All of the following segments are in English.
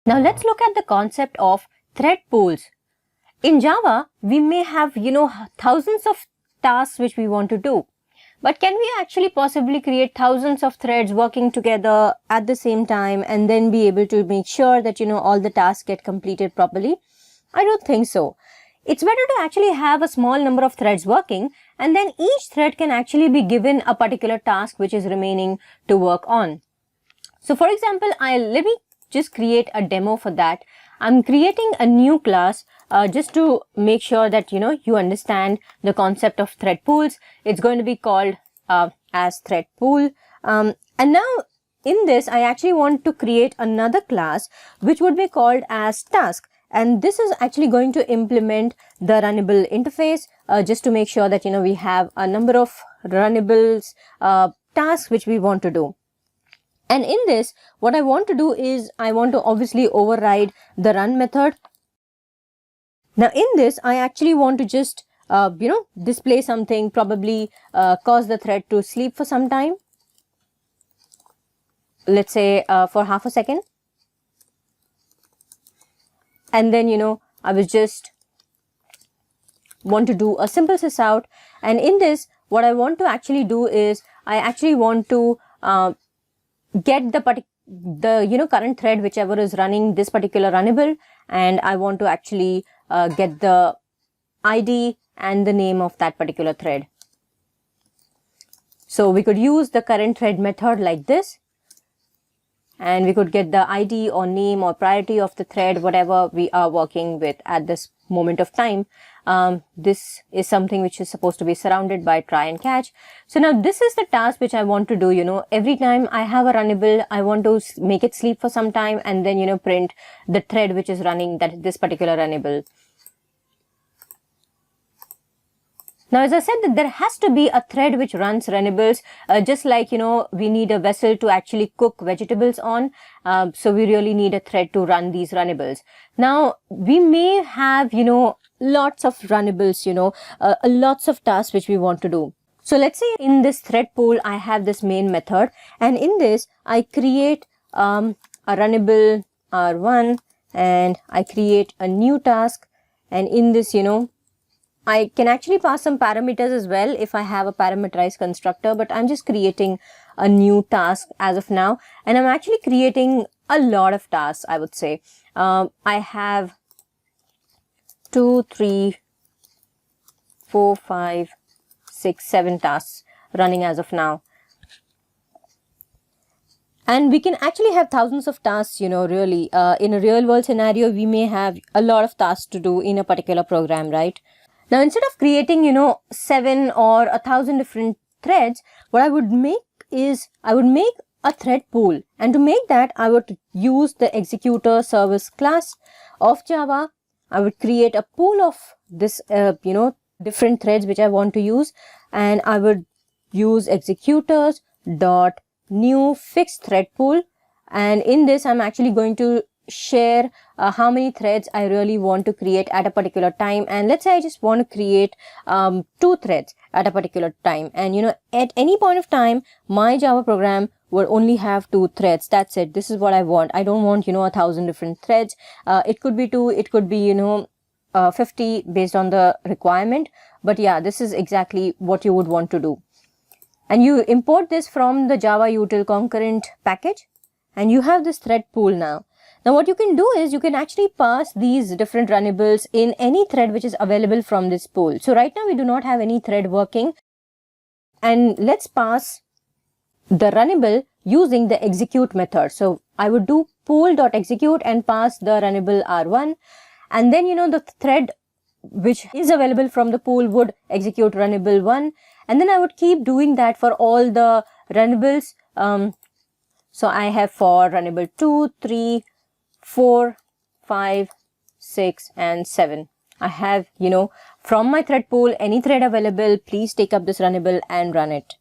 Now let's look at the concept of thread pools. In Java, we may have, thousands of tasks which we want to do. But can we actually possibly create thousands of threads working together at the same time and then be able to make sure that, all the tasks get completed properly? I don't think so. It's better to actually have a small number of threads working, and then each thread can actually be given a particular task which is remaining to work on. So for example, let me just create a demo for that. I'm creating a new class just to make sure that you understand the concept of thread pools. It's going to be called as thread pool. And now in this, I actually want to create another class which would be called as task. And this is actually going to implement the runnable interface just to make sure that we have a number of runnables tasks which we want to do. And in this, what I want to do is I want to obviously override the run method. Now in this, I actually want to just, display something, probably cause the thread to sleep for some time. Let's say for half a second. And then, I was just want to do a simple sysout. And in this, what I want to actually do is I actually want to get the current thread whichever is running this particular runnable, and I want to actually get the ID and the name of that particular thread. So we could use the current thread method like this, and we could get the ID or name or priority of the thread, whatever we are working with at this moment of time. This is something which is supposed to be surrounded by try and catch. So now this is the task which I want to do. Every time I have a runnable, I want to make it sleep for some time and then, print the thread which is running this particular runnable. Now, as I said, that there has to be a thread which runs runnables, just like, we need a vessel to actually cook vegetables on. So we really need a thread to run these runnables. Now, we may have, lots of runnables, lots of tasks which we want to do. So let's say in this thread pool, I have this main method, and in this, I create a runnable R1, and I create a new task. And in this, I can actually pass some parameters as well if I have a parameterized constructor, but I'm just creating a new task as of now. And I'm actually creating a lot of tasks, I would say. I have 2, 3, 4, 5, 6, 7 tasks running as of now. And we can actually have thousands of tasks, really. In a real world scenario, we may have a lot of tasks to do in a particular program, right? Now, instead of creating, 7 or 1,000 different threads, what I would make is I would make a thread pool. And to make that, I would use the executor service class of Java. I would create a pool of this, different threads which I want to use. And I would use executors dot new fixed thread pool. And in this, I'm actually going to share how many threads I really want to create at a particular time. And let's say I just want to create 2 threads at a particular time. And at any point of time, my Java program would only have 2 threads. That's it. This is what I want. I don't want 1,000 different threads. It could be 2, it could be 50 based on the requirement. But yeah, this is exactly what you would want to do. And you import this from the Java util concurrent package, and you have this thread pool now. Now what you can do is you can actually pass these different runnables in any thread which is available from this pool. So right now we do not have any thread working, and let's pass the runnable using the execute method. So I would do pool.execute and pass the runnable R1, and then the thread which is available from the pool would execute runnable 1, and then I would keep doing that for all the runnables. So I have for runnable 2, 3, 4, 5, 6, and 7. I have, from my thread pool, any thread available, please take up this runnable and run it.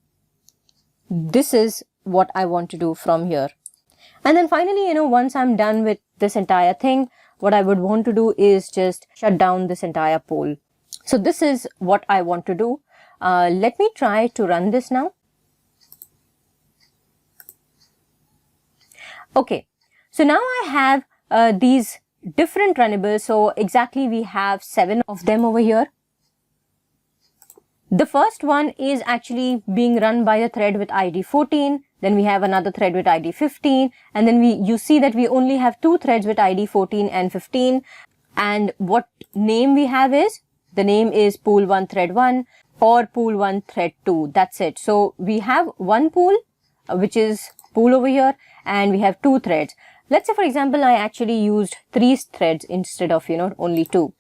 This is what I want to do from here. And then finally, once I'm done with this entire thing, what I would want to do is just shut down this entire pool. So this is what I want to do. Let me try to run this now. Okay, so now I have these different runnables. So exactly we have 7 of them over here. The first one is actually being run by the thread with ID 14. Then we have another thread with ID 15. And then you see that we only have 2 threads with ID 14 and 15. And what name we have is, the name is pool 1 thread 1 or pool 1 thread 2. That's it. So we have one pool, which is pool over here, and we have 2 threads. Let's say, for example, I actually used 3 threads instead of, only 2.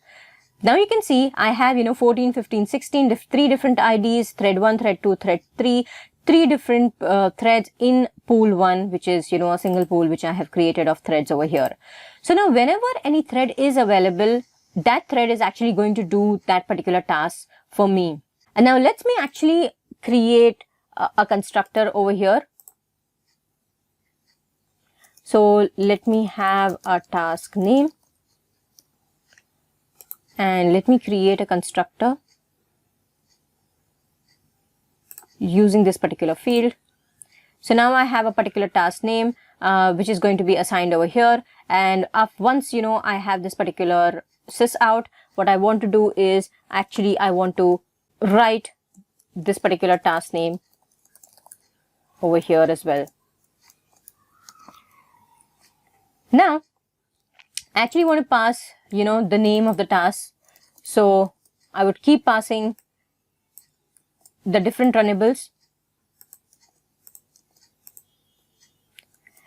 Now you can see I have, 14, 15, 16, 3 different IDs, thread 1, thread 2, thread 3, 3 different threads in pool 1, which is, a single pool which I have created of threads over here. So now whenever any thread is available, that thread is actually going to do that particular task for me. And now let's me actually create a constructor over here. So let me have a task name. And let me create a constructor using this particular field. So now I have a particular task name, which is going to be assigned over here. And once, I have this particular sys out, what I want to do is actually I want to write this particular task name over here as well. Now, I actually want to pass, the name of the task. So I would keep passing the different runnables.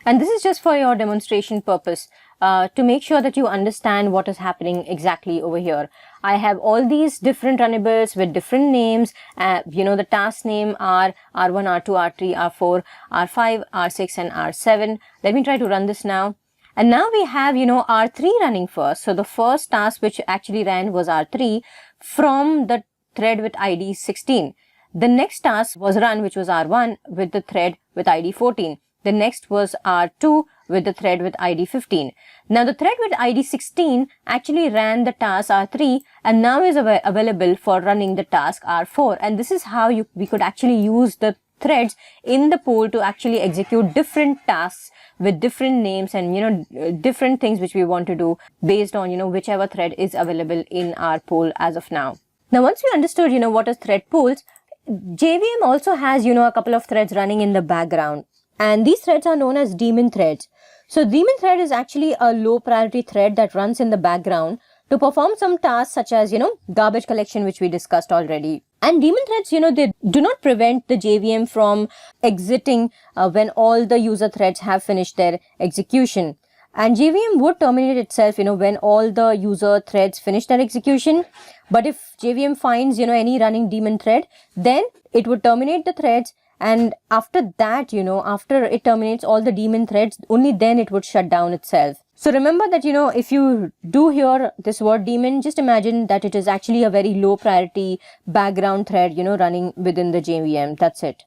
And this is just for your demonstration purpose, to make sure that you understand what is happening exactly over here. I have all these different runnables with different names. The task name are R1, R2, R3, R4, R5, R6, and R7. Let me try to run this now. And now we have, R3 running first. So the first task which actually ran was R3 from the thread with ID 16. The next task was run, which was R1 with the thread with ID 14. The next was R2 with the thread with ID 15. Now the thread with ID 16 actually ran the task R3 and now is available for running the task R4. And this is how we could actually use the threads in the pool to actually execute different tasks with different names and different things which we want to do based on whichever thread is available in our pool as of now. Now once we understood what is thread pools, JVM also has a couple of threads running in the background, and these threads are known as daemon threads. So daemon thread is actually a low priority thread that runs in the background to perform some tasks such as garbage collection, which we discussed already. And daemon threads, they do not prevent the JVM from exiting when all the user threads have finished their execution. And JVM would terminate itself, when all the user threads finish their execution. But if JVM finds, any running daemon thread, then it would terminate the threads. And after that, after it terminates all the daemon threads, only then it would shut down itself. So remember that, if you do hear this word daemon, just imagine that it is actually a very low priority background thread, running within the JVM. That's it.